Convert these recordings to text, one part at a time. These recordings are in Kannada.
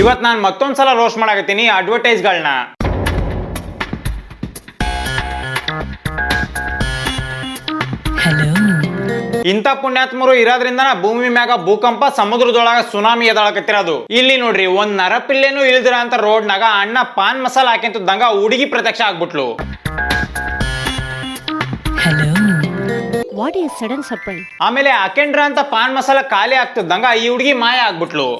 ಇವತ್ ನಾನ್ ಮತ್ತೊಂದ್ಸಲ ರೋಸ್ಟ್ ಮಾಡಾಕತ್ತೀನಿ ಅಡ್ವರ್ಟೈಸ್ಗಳನ್ನ. ಇಂಥ ಪುಣ್ಯಾತ್ಮರು ಇರೋದ್ರಿಂದ ಭೂಮಿ ಮ್ಯಾಗ ಭೂಕಂಪ, ಸಮುದ್ರದೊಳಗ ಸುನಾಮಿ ಎದಾಳಕತ್ತಿರೋದು. ಇಲ್ಲಿ ನೋಡ್ರಿ, ಒಂದ್ ನರಪಿಲ್ಲೇನು ಇಳಿದಿರ ಅಂತ ರೋಡ್ನಾಗ ಅಣ್ಣ ಪಾನ್ ಮಸಾಲ ಹಾಕಿಂತದಂಗ ಹುಡುಗಿ ಪ್ರತ್ಯಕ್ಷ ಆಗ್ಬಿಟ್ಲು. What is sudden surprise? ಆಮೇಲೆ ಹಾಕೆಂಡ್ರ ಅಂತ ಪಾನ್ ಮಸಾಲ ಖಾಲಿ ಆಗ್ತಿದ್ದಂಗ ಈ ಹುಡುಗಿ ಮಾಯ ಆಗ್ಬಿಟ್ಲು.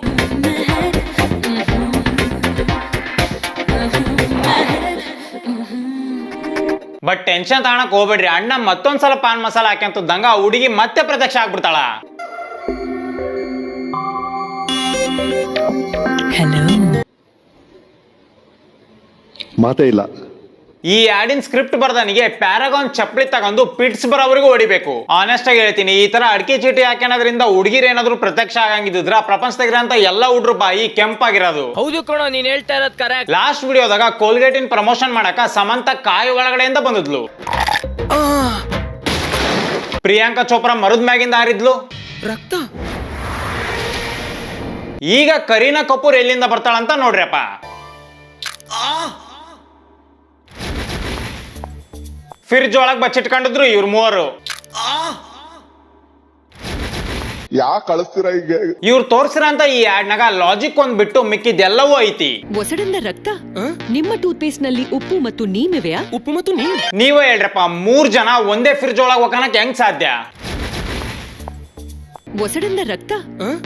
ಬಟ್ ಟೆನ್ಷನ್ ತಗೊಳಕ್ ಹೋಗ್ಬೇಡ್ರಿ, ಅಣ್ಣ ಮತ್ತೊಂದ್ಸಲ ಪಾನ್ ಮಸಾಲ ಹಾಕ್ಯಂತದಂಗ ಆ ಹುಡುಗಿ ಮತ್ತೆ ಪ್ರತ್ಯಕ್ಷ ಆಗ್ಬಿಡ್ತಾಳ. ಮಾತೇ ಇಲ್ಲ. ಈ ಆಡಿನ ಸ್ಕ್ರಿಪ್ಟ್ ಬರ್ದನಿಗೆ ಪ್ಯಾರಾಗಾನ್ ಚಪ್ಪಲಿ ತಗೊಂಡು ಪಿಟ್ಸ್ ಬರೋವರೆಗೂ ಹೊಡಿಬೇಕು. ಆನೆಸ್ಟ್ ಆಗಿ ಹೇಳ್ತೀನಿ, ಈ ತರ ಅಡಿಕೆ ಚೀಟಿ ಹಾಕೋದ್ರಿಂದ ಹುಡುಗಿರ್ ಏನಾದ್ರು ಪ್ರತ್ಯಕ್ಷ ಆಗಂಗಿದ್ರ ಪ್ರಪಂಚದಾಗಿರಂತ ಎಲ್ಲಾ ಹುಡ್ರು ಬಾಯಿ ಕೆಂಪಾಗಿರೋದು. ಹೌದು ಕಣೋ, ನೀನ್ ಹೇಳ್ತಾ ಇರೋದ್ ಕರೆಕ್ಟ್. ಲಾಸ್ಟ್ ವಿಡಿಯೋದಾಗ ಕೋಲ್ಗೇಟಿನ್ ಪ್ರಮೋಷನ್ ಮಾಡಕ ಸಮಂತ ಕಾಯಿ ಒಳಗಡೆಯಿಂದ ಬಂದಿದ್ಲು. ಪ್ರಿಯಾಂಕಾ ಚೋಪ್ರಾ ಮರದ ಮ್ಯಾಗಿಂದ ಹಾರಿದ್ಲು. ರಕ್ತ. ಈಗ ಕರೀನಾ ಕಪೂರ್ ಎಲ್ಲಿಂದ ಬರ್ತಾಳಂತ ನೋಡ್ರಿಯಪ್ಪ. ಫ್ರಿಡ್ಜ್ ಒಳಗ್ ಬಚ್ಚಿಟ್ಕೊಂಡಿದ್ರು ಇವ್ರು ಮೂವರು. ಯಾಕೆ ಕಳಿಸ್ತೀರಾ ಈಗ? ಇವ್ರು ತೋರ್ಸಿರಂತ ಈ ಆಡ್ನಾಗ ಲಾಜಿಕ್ ಒಂದ್ ಬಿಟ್ಟು ಮಿಕ್ಕಿದೆಲ್ಲವೂ ಐತಿ. ಒಸಡಿಂದ ರಕ್ತ. ನಿಮ್ಮ ಟೂತ್ ಪೇಸ್ಟ್ ನಲ್ಲಿ ಉಪ್ಪು ಮತ್ತು ನೀಮಿವೆಯಾ? ಉಪ್ಪು ಮತ್ತು ನೀರು. ನೀವೇ ಹೇಳ್ರಪ್ಪ, 3 ಜನ ಒಂದೇ ಫ್ರಿಡ್ಜ್ ಒಳಗ್ ಹೋಗನಕ್ ಹೆಂಗ್ ಸಾಧ್ಯ? ಒಸಡಿಂದ ರಕ್ತ.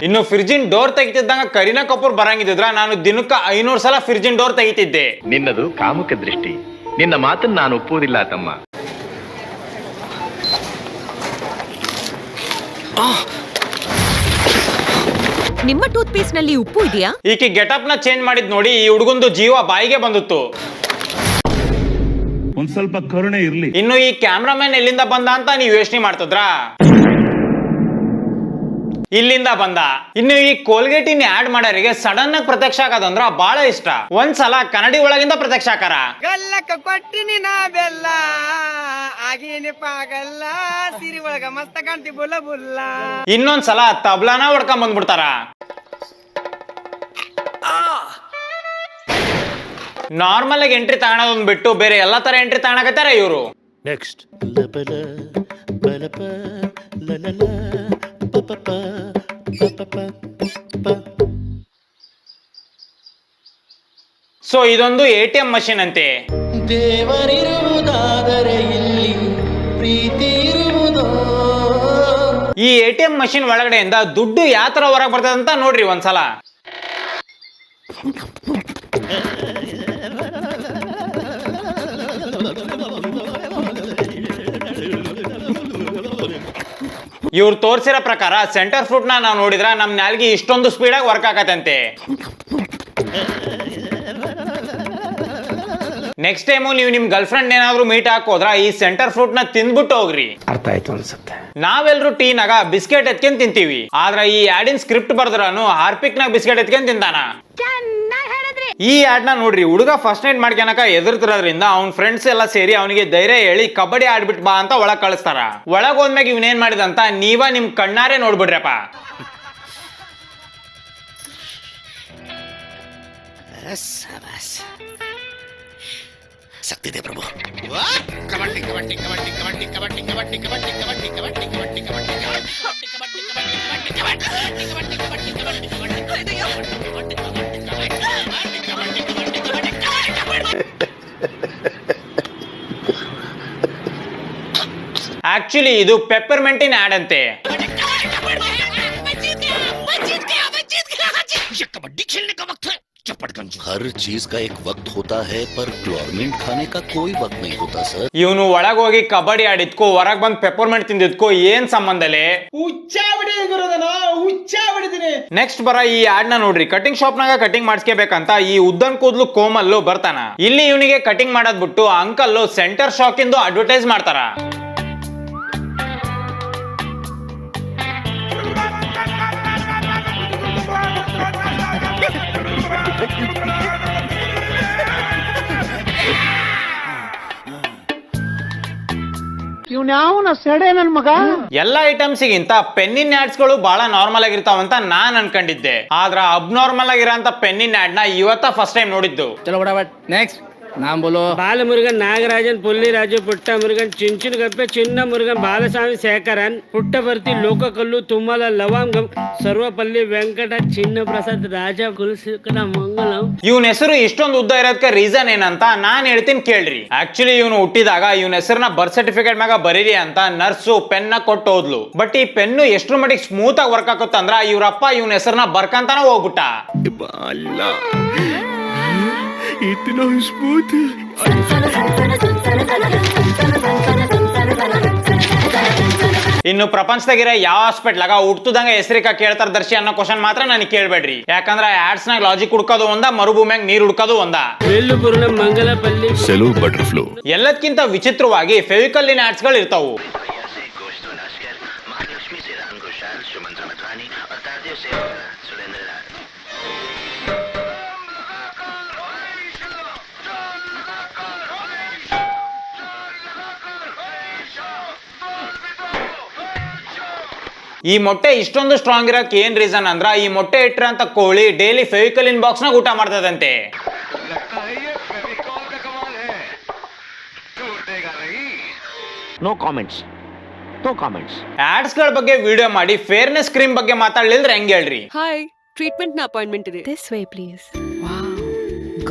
ಇನ್ನು ಫ್ರಿಡ್ಜಿನ್ ಡೋರ್ ತೆಗಿತಿದ್ದಂಗ ಕರೀನಾ ಕಪೂರ್ ಬರಂಗಿದ್ರ ನಾನು ದಿನಕ್ಕ 500 ಸಲ ಫ್ರಿಡ್ಜಿನ್ ಡೋರ್ ತೆಗಿತಿದ್ದೆ. ನಿನ್ನದು ಕಾಮುಕ ದೃಷ್ಟಿ. ನಿನ್ನ ಮಾತನ್ನ ನಾನು ಒಪ್ಪುವುದಿಲ್ಲ ತಮ್ಮ. ನಿಮ್ಮ ಟೂತ್ ಪೇಸ್ಟ್ ನಲ್ಲಿ ಉಪ್ಪು ಇದೆಯಾ? ಈಕಿ ಗೆಟಪ್ ನ ಚೇಂಜ್ ಮಾಡಿದ್ ನೋಡಿ ಈ ಹುಡುಗಂದು ಜೀವ ಬಾಯಿಗೆ ಬಂದಿತ್ತು. ಒಂದ್ ಸ್ವಲ್ಪ ಕರುಣೆ ಇರ್ಲಿ. ಇನ್ನು ಈ ಕ್ಯಾಮ್ರಾಮನ್ ಎಲ್ಲಿಂದ ಬಂದ ಅಂತ ನೀವು ಯೋಚನೆ ಮಾಡ್ತಿದ್ರಾ? ಇಲ್ಲಿಂದ ಬಂದ. ಇನ್ನು ಈ ಕೋಲ್ಗೇಟಿನ್ ಆಡ್ ಮಾಡೋರಿಗೆ ಸಡನ್ ಆಗಿ ಪ್ರತ್ಯಕ್ಷ ಆಗೋದಂದ್ರ ಬಹಳ ಇಷ್ಟ. ಒಂದ್ಸಲ ಕನ್ನಡಿ ಒಳಗಿಂದ ಪ್ರತ್ಯಕ್ಷ ಆಕಾರ. ಗಲ್ಲಕ್ಕ ಕೊಟ್ಟಿನಿ ನಾ ಬೆಲ್ಲ ಆಗೇನೆ ಪಾಗಲ್ಲ, ಸಿರಿ ಒಳಗ ಮಸ್ತ ಕಾಣ್ತಿ ಬುಲ್ಲ ಬುಲ್ಲ. ಇನ್ನೊಂದ್ಸಲ ತಬ್ಲಾನ ಹೊಡ್ಕೊಂಡ್ ಬಂದ್ಬಿಡ್ತಾರ. ನಾರ್ಮಲ್ ಆಗಿ ಎಂಟ್ರಿ ತಗೊಳೋದೊಂದ್ ಬಿಟ್ಟು ಬೇರೆ ಎಲ್ಲಾ ತರ ಎಂಟ್ರಿ ತಗೊಳಕತ್ತಾರ ಇವ್ರು. ನೆಕ್ಸ್ಟ್. ಸೊ ಇದೊಂದು ATM ಮಷಿನ್ ಅಂತೆ. ದೇವರಿರುವುದಾದರೆ ಇಲ್ಲಿ ಪ್ರೀತಿ ಇರುವುದೋ. ಈ ATM ಮಷಿನ್ ಒಳಗಡೆಯಿಂದ ದುಡ್ಡು ಯಾವ ತರ ಹೊರಗೆ ಬರ್ತದೆ ಅಂತ ನೋಡ್ರಿ ಒಂದ್ಸಲ. ಇವ್ರು ತೋರ್ಸಿರೋ ಪ್ರಕಾರ ಸೆಂಟರ್ ಫ್ರೂಟ್ ನಾವು ನೋಡಿದ್ರ ನಮ್ ನಾಲ್ಗೆ ಇಷ್ಟೊಂದು ಸ್ಪೀಡ್ ಆಗಿ ವರ್ಕ್ ಆಗತ್ತಂತೆ. ನೆಕ್ಸ್ಟ್ ಟೈಮು ನೀವು ನಿಮ್ ಗರ್ಲ್ ಫ್ರೆಂಡ್ ಏನಾದ್ರು ಮೀಟ್ ಹಾಕೋದ್ರ ಈ ಸೆಂಟರ್ ಫ್ರೂಟ್ ನ ತಿಂದ್ಬಿಟ್ಟು ಹೋಗ್ರಿ. ಅರ್ಥ ಆಯ್ತು ಅನ್ಸುತ್ತೆ. ನಾವೆಲ್ರು ಟೀನಾಗ ಬಿಸ್ಕೆಟ್ ಎತ್ಕೊಂಡ್ ತಿಂತೀವಿ, ಆದ್ರೆ ಈ ಆಡಿನ ಸ್ಕ್ರಿಪ್ಟ್ ಬರ್ದ್ರಾನು ಹಾರ್ಪಿಕ್ ನಾಗ ಬಿಸ್ಕೆಟ್ ಎತ್ಕೊಂಡ್ ತಿಂತಾನ. ಈ ಆಡ್ ನ ನೋಡ್ರಿ, ಹುಡುಗ ಫಸ್ಟ್ ನೈಟ್ ಮಾಡ್ಕೊಳಕ ಎದುರ್ತಿರೋದ್ರಿಂದ ಅವ್ನ ಫ್ರೆಂಡ್ಸ್ ಎಲ್ಲ ಸೇರಿ ಅವನಿಗೆ ಧೈರ್ಯ ಹೇಳಿ ಕಬಡ್ಡಿ ಆಡ್ಬಿಟ್ ಬಾ ಅಂತ ಒಳಗ್ ಕಳಿಸ್ತಾರ. ಒಳಗ್ ಹೋದ್ಮ್ಯಾಗ ಇವನೇನ್ ಮಾಡಿದಂತ ನೀವ ನಿಮ್ ಕಣ್ಣಾರೆ ನೋಡ್ಬಿಡ್ರಪ್ಪ. ಸಕ್ತಿದೆ ಪ್ರಭು. ಆಕ್ಚುಲಿ ಇದು ಪೆಪ್ಪರ್ಮೆಂಟಿನ್ ಆಡ್ ಅಂತೆ. हर चीज का एक वक्त होता है पर क्लोरमिंट खाने का कोई वक्त नहीं होता सर. ಇವನು ಒಳಗ್ ಹೋಗಿ ಕಬಡ್ಡಿ ಆಡಿದ್ಕೋ ಹೊರಗ್ ಬಂದ್ ಪೆಪ್ಪರ್ಮೆಂಟ್ ತಿಂದಿದ್ಕೋ ಏನ್ ಸಂಬಂಧಲೇ? ನೆಕ್ಸ್ಟ್ ಬರ ಈ ಆಡ್ ನ ನೋಡ್ರಿ, ಕಟಿಂಗ್ ಶಾಪ್ ನಾಗ ಕಟಿಂಗ್ ಮಾಡಿಸ್ಕೋಬೇಕಂತ ಈ ಉದ್ದನ್ ಕೂದ್ಲು ಕೋಮಲ್ಲು ಬರ್ತಾನ. ಇಲ್ಲಿ ಇವನಿಗೆ ಕಟಿಂಗ್ ಮಾಡೋದ್ ಬಿಟ್ಟು ಅಂಕಲ್ ಸೆಂಟರ್ ಶಾಕ್ ಇಂದು ಅಡ್ವರ್ಟೈಸ್ ಮಾಡ್ತಾರ. ಇವ್ನು ಎಲ್ಲ ಐಟಮ್ಸ್ ಗಿಂತ ಪೆನ್ನಿನ ಆಡ್ಸ್ ಗಳು ಬಹಳ ನಾರ್ಮಲ್ ಆಗಿರ್ತಾವಂತ ನಾನ್ ಅನ್ಕೊಂಡಿದ್ದೆ. ಆದ್ರ ಅಬ್ನಾರ್ಮಲ್ ಆಗಿರೋಂತ ಪೆನ್ನಿನ ಆಡ್ ನ ಇವತ್ತ ಫಸ್ಟ್ ಟೈಮ್ ನೋಡಿದ್ದು. ಚಲೋ ಬಡ ನೆಕ್ಸ್ಟ್ नाम बोलो. ಬಾಲಮುರುಗನ್ ನಾಗರಾಜನ್, ಪುಲ್ಲಿರಾಜು, ಪುಟ್ಟ ಮುರುಗನ್, ಚಿಂಚಿನಗಪ್ಪೆ, ಚಿನ್ನ ಮುರುಗನ್, ಬಾಲಸ್ವಾಮಿ ಶೇಖರನ್, ಪುಟ್ಟಭರ್ತಿ, ಲೋಕಕಲ್ಲು, ತುಮ್ಮಲ, ಲವಂಗಂ, ಸರ್ವಪಲ್ಲಿ, ವೆಂಕಟ, ಚಿನ್ನ ಪ್ರಸಾದ್, ರಾಜ, ಕುಲಶೇಖರ, ಮಂಗಲಂ. ಇವನ್ ಹೆಸರು ಇಷ್ಟೊಂದು ಉದ್ದ ಇರೋದಕ್ಕೆ ರೀಸನ್ ಏನಂತ ನಾನ್ ಹೇಳ್ತೀನಿ ಕೇಳ್ರಿ. ಆಕ್ಚುಲಿ ಇವನು ಹುಟ್ಟಿದಾಗ ಇವನ್ ಹೆಸರನ್ನ ಬರ್ತ್ ಸರ್ಟಿಫಿಕೇಟ್ ಮ್ಯಾಗ ಬರೀರಿ ಅಂತ ನರ್ಸು ಪೆನ್ನ ಕೊಟ್ಟು ಹೋದ್ಲು. ಬಟ್ ಈ ಪೆನ್ನು ಎಷ್ಟ್ರ ಮಟ್ಟಿಗೆ ಸ್ಮೂತ್ ಆಗಿ ವರ್ಕ್ ಆಗುತ್ತಂದ್ರ ಇವ್ರಪ್ಪ ಇವನ್ ಹೆಸರನ್ನ ಬರ್ಕಂತಾನ ಹೋಗ್ಬಿಟ್ಟ. ಇನ್ನು ಪ್ರಪಂಚದಾಗಿರೋ ಯಾವ ಹಾಸ್ಪಿಟ್ಲಾಗ ಹುಟ್ಟುದಂಗ ಹೆಸರಿಕ ಕೇಳ್ತಾರ ದರ್ಶಿ ಅನ್ನೋ ಕ್ವಶನ್ ಮಾತ್ರ ನನಗೆ ಕೇಳ್ಬೇಡ್ರಿ. ಯಾಕಂದ್ರೆ ಆಡ್ಸ್ ನಾಗ ಲಾಜಿಕ್ ಹುಡ್ಕೋದು ಒಂದ, ಮರುಭೂಮಿಯಾಗ ನೀರ್ ಹುಡ್ಕೋದು ಒಂದ. ಮಂಗಲಪಲ್ಲಿ ಸೆಲು ಬಟರ್ಫ್ಲೂ. ಎಲ್ಲದಕ್ಕಿಂತ ವಿಚಿತ್ರವಾಗಿ ಫೆವಿಕಲ್ಲಿನ ಆಡ್ಸ್ ಗಳು ಇರ್ತಾವು. ಈ ಮೊಟ್ಟೆ ಇಷ್ಟೊಂದು ಸ್ಟ್ರಾಂಗ್ ಇರಕ್ಕೆ ಏನ್ ರೀಸನ್ ಅಂದ್ರ ಈ ಮೊಟ್ಟೆ ಇಟ್ಟಿರಂತ ಕೋಳಿ ಡೈಲಿ ಫೆವಿಕಲಿನ್ ಬಾಕ್ಸ್ ನಾಗ ಊಟ ಮಾಡ್ತದಂತೆ. No comments, no comments. Ads ಗಳ ಬಗ್ಗೆ ವಿಡಿಯೋ ಮಾಡಿ ಫೇರ್ನೆಸ್ ಕ್ರೀಮ್ ಬಗ್ಗೆ ಮಾತಾಡ್ಲಿಲ್ದ್ರೆ ಹೆಂಗ್ ಹೇಳ್ರಿ? ಹಾಯ್, ಟ್ರೀಟ್ಮೆಂಟ್ ನ ಅಪಾಯಿಂಟ್ಮೆಂಟ್ ಇದೆ. This way please. Wow,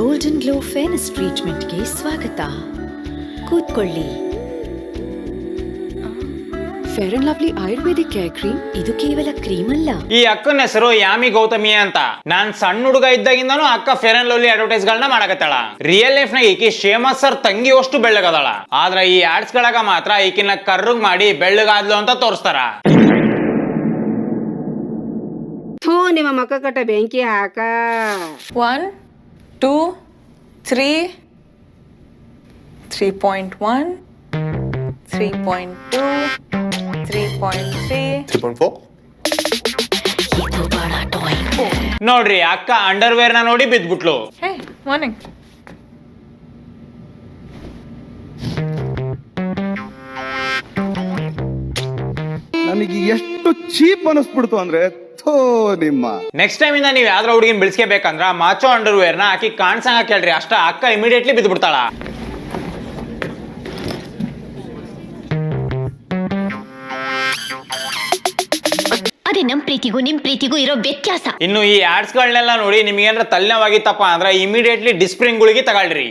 golden glow fairness ಟ್ರೀಟ್ಮೆಂಟ್ಗೆ ಸ್ವಾಗತ. ಕೂತ್ಕೊಳ್ಳಿ. Fair and Lovely Ayurvedic care cream. ಇದು ಕೇವಲ ಕ್ರೀಮ್ ಅಲ್ಲ. ಈ ಅಕ್ಕನ ಹೆಸರು ಯಾಮಿ ಗೌತಮಿ ಅಂತ. ನಾನ್ ಸಣ್ಣ ಹುಡುಗ ಇದ್ದಾಗಿಂದಾನು ಅಕ್ಕ ಫೇರ್ ಅಂಡ್ ಲವ್ಲಿ ಅಡ್ವರ್ಟೈಸ್ ಗಳನ್ನ ಮಾಡಕತ್ತಾಳ. ರಿಯಲ್ ಲೈಫ್ ನಾಗ ಈಕಿ ಶೇಮಸ್ ಸರ್ ತಂಗಿ ಅಷ್ಟು ಬೆಳ್ಳಗದಾಳ. ಆದ್ರ ಈ ಆಡ್ಸ್ ಗಳಾಗ ಮಾತ್ರ ಈಕಿನ ಕರ್ರಗ್ ಮಾಡಿ ಬೆಳ್ಳಗಾದ್ಲು ಅಂತ ತೋರಿಸ್ತಾರ. ಥೂ, ನಿಮ್ಮ ಮಕ್ಕ ಕಟ್ಟ ಬೆಂಕಿ ಹಾಕ. 1 2 3 3.1 3.2 3.3 3.4. ನೋಡ್ರಿ ಅಕ್ಕ ಅಂಡರ್ವೇರ್ ನ ನೋಡಿ ಬಿದ್ಬಿಟ್ಲು. ಹೇ ಮಾರ್ನಿಂಗ್. ನನಗೆ ಎಷ್ಟು ಚೀಪ್ ಅನಿಸ್ಬಿಡ್ತು ಅಂದ್ರೆ ಥೋ ನಿಮ್ಮ. ನೆಕ್ಸ್ಟ್ ಟೈಮ್ ಇಂದ ನೀವ್ ಯಾವ್ದ್ರ ಹುಡುಗಿನ ಬಿಡಿಸ್ಕೋಬೇಕಂದ್ರ ಮಾಚೋ ಅಂಡರ್ವೇರ್ ನ ಆಕಿ ಕಾಣ್ಸಂಗ ಕೇಳ್ರಿ. ಅಷ್ಟ ಅಕ್ಕ ಇಮಿಡಿಯೇಟ್ಲಿ ಬಿದ್ಬಿಡ್ತಾಳ. ಅದೇ ನಮ್ ಪ್ರೀತಿಗೂ ನಿಮ್ ಪ್ರೀತಿಗೂ ಇರೋ ವ್ಯತ್ಯಾಸ. ಇನ್ನು ಈ ಆಡ್ಸ್ ಗಳನ್ನೆಲ್ಲ ನೋಡಿ ನಿಮ್ಗೆ ಏನಾರ ತಲೆನೋವಾಗಿತ್ತಪ್ಪ ಅಂದ್ರೆ ಇಮಿಡಿಯೇಟ್ಲಿ ಡಿಸ್ಪ್ರಿಂಗ್ ಗುಳಿಗೆ ತಗೊಳ್ರಿ.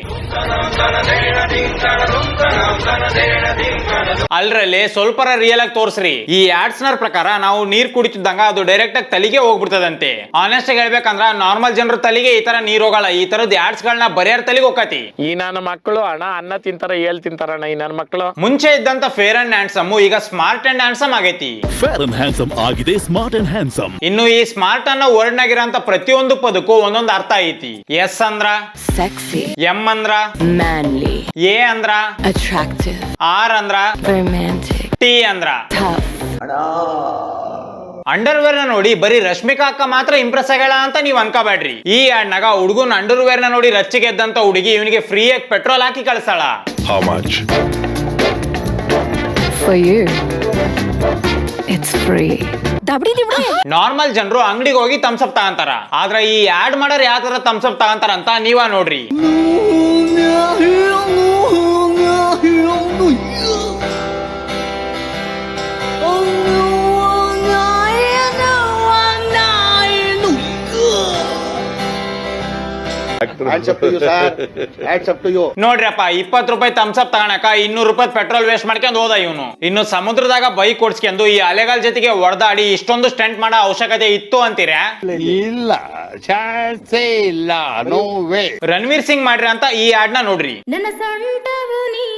ಅಲ್ರಲ್ಲಿ ಸ್ವಲ್ಪ ರಿಯಲ್ ಆಗಿ ತೋರ್ಸ್ರಿ. ಈ ಆಡ್ಸ್ ನರ್ ಪ್ರಕಾರ ನಾವು ನೀರ್ ಕುಡಿತಿದ್ದಂಗ ಅದು ಡೈರೆಕ್ಟ್ ಆಗಿ ತಲೆಗೆ ಹೋಗ್ಬಿಡ್ತದಂತೆ. ಆನೆಸ್ಟ್ ಆಗಿ ಹೇಳ್ಬೇಕಂದ್ರ ನಾರ್ಮಲ್ ಜನರ ತಲೆಗೆ ಈ ತರ ನೀರ್ ಹೋಗಲ್ಲ. ಈ ತರದ್ ಆಡ್ಸ್ ಗಳನ್ನ ಬರಿಯರ್ ತಲೆಗೆ ಹೋಗತಿ. ಈ ನನ್ನ ಮಕ್ಕಳು ಅಣ್ಣ ಅನ್ನ ತಿಂತಾರ ಏಳ್ ತಿಂತಾರಣ್ಣ ಈ ನನ್ನ ಮಕ್ಕಳು. ಮುಂಚೆ ಇದ್ದಂತ ಫೇರ್ ಅಂಡ್ ಹ್ಯಾಂಡ್ಸಮ್ ಈಗ ಸ್ಮಾರ್ಟ್ ಅಂಡ್ ಹ್ಯಾಂಡ್ಸಮ್ ಆಗೈತಿ. ಫೇರ್ ಅಂಡ್ ಹ್ಯಾಂಡ್ಸಮ್ ಆಗಿದೆ ಸ್ಮಾರ್ಟ್ ಅಂಡ್ ಹ್ಯಾಂಡ್ಸಮ್. ಇನ್ನು ಈ ಸ್ಮಾರ್ಟ್ ಅನ್ನೋ ವರ್ಡ್ ನಾಗಿರೋಂತ ಪ್ರತಿಯೊಂದು ಪದಕ್ಕೂ ಒಂದೊಂದು ಅರ್ಥ ಐತಿ. ಎಸ್ ಅಂದ್ರ ಸೆಕ್ಸಿ, ಎಂ ಅಂದ್ರ ಮ್ಯಾನ್ಲಿ, ಎ ಅಂದ್ರ ಅಟ್ರಾಕ್ಟಿವ್, ಆರ್ ಅಂದ್ರ ರೊಮ್ಯಾಂಟಿಕ್, ಟಿ ಅಂದ್ರ ಟಫ್. ಅಂಡರ್ವೇರ್ ನ ನೋಡಿ ಬರೀ ರಶ್ಮಿಕಾ ಅಕ್ಕ ಮಾತ್ರ ಇಂಪ್ರೆಸ್ ಆಗ್ಯಾಳ ಅಂತ ನೀವ್ ಅನ್ಕೋಬೇಡ್ರಿ. ಈ ಆಡ್ನಾಗ ಹುಡುಗನ್ ಅಂಡರ್ವೇರ್ ನ ನೋಡಿ ರಚ್ಚಿಗೆದ್ದಂತ ಹುಡುಗಿ ಇವನಿಗೆ ಫ್ರೀ ಆಗಿ ಪೆಟ್ರೋಲ್ ಹಾಕಿ ಕಳ್ಸಾಳ. How much? For you, it's free. Normal ಜನರು ಅಂಗಡಿಗೆ ಹೋಗಿ ಥಮ್ಸ್ ಅಪ್ ತಗಂತಾರ. ಆದ್ರೆ ಈ ಆಡ್ ಮಾಡೋರ್ ಯಾವ ತರ ಥಮ್ಸ್ ಅಪ್ ತಗಂತಾರ ಅಂತ ನೀವ ನೋಡ್ರಿ. ನೋಡ್ರಪ್ಪ 20 ರೂಪಾಯಿ ಥಮ್ಸ್ ಅಪ್ ತಗೊಳಕ 200 ರೂಪಾಯಿ ಪೆಟ್ರೋಲ್ ವೇಸ್ಟ್ ಮಾಡ್ಕೊಂಡು ಹೋದ ಇವನು. ಇನ್ನು ಸಮುದ್ರದಾಗ ಬೈಕ್ ಓಡಿಸ್ಕೊಂಡು ಈ ಅಲೆಗಾಲ ಜೊತೆಗೆ ಹೊಡೆದಾಡಿ ಇಷ್ಟೊಂದು ಸ್ಟಂಟ್ ಮಾಡೋ ಅವಶ್ಯಕತೆ ಇತ್ತು ಅಂತೀರಾ? ಇಲ್ಲ, ಚಾನ್ಸೇ ಇಲ್ಲ, ನೋ ವೇ. ರಣವೀರ್ ಸಿಂಗ್ ಮಾಡ್ರಿ ಅಂತ ಈ ಆಡ್ ನ ನೋಡ್ರಿ. ನನ್ನ ಸೊಂಟವು ನೀ,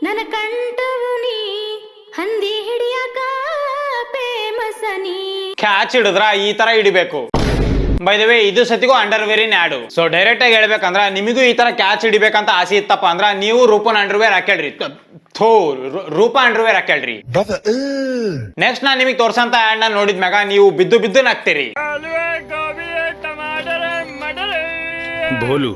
ನನ್ನ ಕಂಠವು ನೀ, ಹಂದಿ ಹಿಡಿಯಕ ಫೇಮಸ್ ನೀ. ಕ್ಯಾಚ್ ಹಿಡಿದ್ರ ಈ ತರ ಹಿಡಿಬೇಕು. ಬೈ ದ ವೇ ಇದು ಸತಿಗೂ ಅಂಡರ್ವೇರಿನ ಆಡು. ಸೊ ಡೈರೆಕ್ಟ್ ಆಗಿ ಹೇಳ್ಬೇಕಂದ್ರ ನಿಮಗೂ ಈ ತರ ಕ್ಯಾಚ್ ಹಿಡಿಬೇಕಂತ ಆಸೆ ಇತ್ತಪ್ಪ ಅಂದ್ರ ನೀವು ರೂಪನ್ ಅಂಡರ್ವೇರ್ ಹಾಕೇಳ್ರಿ. ರೂಪ ಅಂಡರ್ವೇರ್ ಹಾಕೇಳ್ರಿ. ನೆಕ್ಸ್ಟ್ ನಾ ನಿಮಗೆ ತೋರ್ಸಂತ ಆಡ್ ನ ನೋಡಿದ್ಮ್ಯಾಗ ನೀವು ಬಿದ್ದು ಬಿದ್ದು ನಗ್ತೀರಿ. ಬೋಲು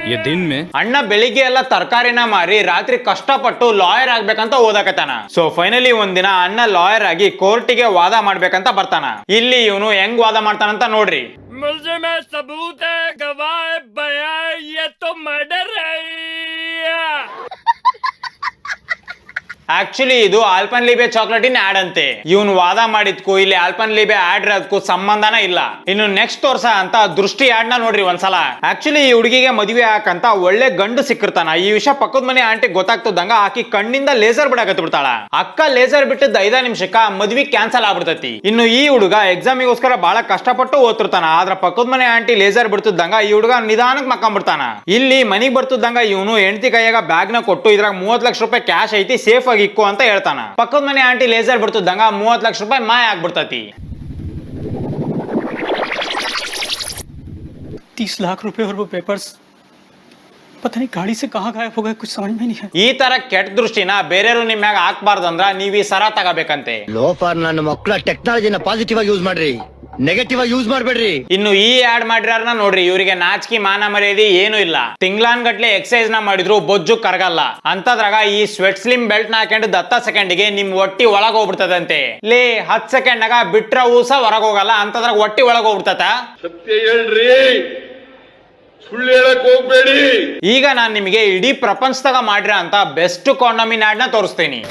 ये दिन में ಅಣ್ಣ ಬೆಳಿಗ್ಗೆ ಎಲ್ಲ ತರಕಾರಿನ ಮಾರಿ ರಾತ್ರಿ ಕಷ್ಟಪಟ್ಟು ಲಾಯರ್ ಆಗ್ಬೇಕಂತ ಓದಕತ್ತಾನ. ಸೊ ಫೈನಲಿ ಒಂದಿನ ಅಣ್ಣ ಲಾಯರ್ ಆಗಿ ಕೋರ್ಟಿಗೆ ವಾದ ಮಾಡ್ಬೇಕಂತ ಬರ್ತಾನ. ಇಲ್ಲಿ ಇವನು ಹೆಂಗ್ ವಾದ ಮಾಡ್ತಾನಂತ ನೋಡ್ರಿ. मुलजिम है, सबूत है, गवाह है, बयान है, ये तो मर्डर है। ಆಕ್ಚುಲಿ ಇದು ಆಲ್ಪನ್ಲೀಬೆ ಚಾಕ್ಲೇಟಿನ ಆಡ್ ಅಂತೆ. ಇವನ್ ವಾದ ಮಾಡಿದ್ಕು ಇಲ್ಲಿ ಆಲ್ಪನ್ಲೀಬೆ ಆಡ್ ಇರೋದಕ್ಕೂ ಸಂಬಂಧನ ಇಲ್ಲ. ಇನ್ನು ನೆಕ್ಸ್ಟ್ ತೋರ್ಸ ಅಂತ ದೃಷ್ಟಿ ಆಡ್ ನ ನೋಡ್ರಿ ಒಂದ್ಸಲ. ಆಕ್ಚುಲಿ ಈ ಹುಡುಗಿಗೆ ಮದುವೆ ಹಾಕಂತ ಒಳ್ಳೆ ಗಂಡು ಸಿಕ್ಕಿರ್ತಾನ. ಈ ವಿಷಯ ಪಕ್ಕದ ಮನೆ ಆಂಟಿ ಗೊತ್ತಾಗ್ತದಂಗ ಆಕಿ ಕಣ್ಣಿಂದ ಲೇಸರ್ ಬಿಡಾಕತ್ ಬಿಡ್ತಾಳ. ಅಕ್ಕ ಲೇಸರ್ ಬಿಟ್ಟಿದ್ದ 5 ನಿಮಿಷಕ್ಕ ಮದ್ವಿ ಕ್ಯಾನ್ಸಲ್ ಆಗ್ಬಿಡ್ತೈತಿ. ಇನ್ನು ಈ ಹುಡುಗ ಎಕ್ಸಾಮಿಗೋಸ್ಕರ ಬಹಳ ಕಷ್ಟಪಟ್ಟು ಓದ್ತಿರ್ತಾನ. ಆದ್ರ ಪಕ್ಕದ ಮನೆ ಆಂಟಿ ಲೇಸರ್ ಬಿಡ್ತಿದ್ದಂಗ ಈ ಹುಡುಗ ನಿಧಾನಕ್ಕೆ ಮಕ್ಕೊಂಡ್ಬಿಡ್ತಾನ. ಇಲ್ಲಿ ಮನಿಗ್ ಬರ್ತಿದ್ದಂಗ ಇವನು ಹೆಂಡತಿ ಕೈಯಾಗ ಬ್ಯಾಗ್ ನ ಕೊಟ್ಟು ಇದ್ರಾಗ 30 ಲಕ್ಷ ರೂಪಾಯಿ ಕ್ಯಾಶ್ ಐತಿ, ಸೇಫ್ ಇಕ್ಕು ಅಂತ ಹೇಳ್ತಾನ. ಪಕ್ಕದ ಮನೆ ಆಂಟಿ ಲೇಸರ್ ಬಿಡ್ತಿದ್ದಂಗ 30 ಲಕ್ಷ ರೂಪಾಯಿ ಮಾಯ ಆಗ್ಬಿಡ್ತತಿ. 30 लाख रुपए और वो पेपर्स पता नहीं गाड़ी से कहाँ गायब हो गए, कुछ समझ में नहीं है। ಈ ತರ ಕೆಟ್ಟ ದೃಷ್ಟಿನ ಬೇರೆಯವರು ನಿಮ್ಮ ಮ್ಯಾಗ ಹಾಕ್ಬಾರ್ದಂದ್ರ ನೀವ್ ಈ ಸರ ತಗೋಬೇಕಂತೆ. ಲೋಫರ್ ನನ್ನ ಮಕ್ಕಳ ಟೆಕ್ನಾಲಜಿನ ಪಾಸಿಟಿವ್ ಆಗಿ ಯೂಸ್ ಮಾಡ್ರಿ, ನೆಗೆಟಿವ್ ಆಗಿ ಯೂಸ್ ಮಾಡ್ಬೇಡ್ರಿ. ಇನ್ನು ಈ ಆಡ್ ಮಾಡಿರಾರನ ನೋಡ್ರಿ, ಇವರಿಗೆ ನಾಚಿಕೆ ಮಾನ ಮರ್ಯಾದೆ ಏನು ಇಲ್ಲ. ತಿಂಗ್ಲಾನ್ ಗಟ್ಲೆ ಎಕ್ಸರ್ಸೈಸ್ ನ ಮಾಡಿದ್ರು ಬೊಜ್ಜು ಕರಗಲ್ಲ. ಅಂತದ್ರಾಗ ಈ ಸ್ವೆಟ್ ಸ್ಲಿಮ್ ಬೆಲ್ಟ್ ನ ಹಾಕೊಂಡು 10 ಸೆಕೆಂಡ್ಗೆ ನಿಮ್ ಹೊಟ್ಟಿ ಒಳಗ್ ಹೋಗ್ಬಿಡ್ತದಂತೆ. ಲೇ 10 ಸೆಕೆಂಡ್ನಾಗ ಬಿಟ್ರ ಊಸ ಹೊರಗ್ ಹೋಗಲ್ಲ, ಅಂತದ್ರಾಗ ಹೊಟ್ಟಿ ಒಳಗ್ ಹೋಗ್ಬಿಡ್ತತ. ಸತ್ಯ ಹೇಳ್ರಿ, ಸುಳ್ಳು ಹೇಳಕ್ ಹೋಗ್ಬೇಡಿ. ಈಗ ನಾನ್ ನಿಮಗೆ ಇಡೀ ಪ್ರಪಂಚದಾಗ ಮಾಡಿರ ಅಂತ ಬೆಸ್ಟ್ ಕಾಂಡಮಿನ್ ಆಡ್ ನ ತೋರಿಸ್ತೀನಿ.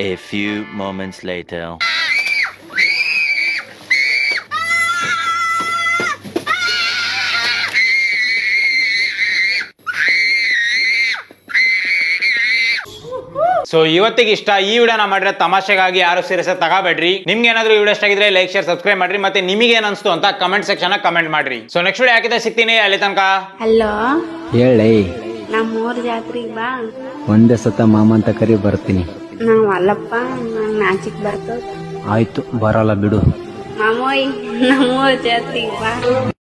A few moments later. So ಇವತ್ತಿಗೆ ಇಷ್ಟ. ಈ ವಿಡಿಯೋನ ಮಾಡಿರೋ ತಮಾಷೆಗಾಗಿ ಯಾರು ಸೀರಿಯಸ್ ತಗೋಬೇಡ್ರಿ. ನಿಮ್ಗೆ ಏನಾದ್ರು ವಿಡಿಯೋ ಇಷ್ಟ ಆಗಿದ್ರೆ ಲೈಕ್ ಶೇರ್ ಸಬ್ಸ್ಕ್ರೈಬ್ ಮಾಡ್ರಿ. ಮತ್ತೆ ನಿಮಗೆ ಏನ್ ಅನ್ಸ್ತು ಅಂತ ಕಮೆಂಟ್ ಸೆಕ್ಷನ್ ಕಮೆಂಟ್ ಮಾಡ್ರಿ. ಸೊ ನೆಕ್ಸ್ಟ್ ವಿಡಿಯೋ ಹಾಕಿದ್ರೆ ಸಿಗ್ತೀನಿ. ಅಲ್ಲಿ ತನಕ ಹಲೋ, ಹೇಳಿ, ನಮ್ಮೂರ್ ಜಾತ್ರೆಗೆ ಬಾ. ಒಂದೇ ಸತ ಮಾಮ ಅಂತ ಕರಿ ಬರ್ತೀನಿ. ನಾವ್ ಅಲ್ಲಪ್ಪ, ನಂಗ್ ನಾಚಿಕ್ ಬರ್ತದ. ಆಯ್ತು, ಬರಲ್ಲ ಬಿಡು. ಮಾಮೋಯ್, ನಮ್ಮೂರ್ ಜಾತ್ರೆಗೆ ಬಾ.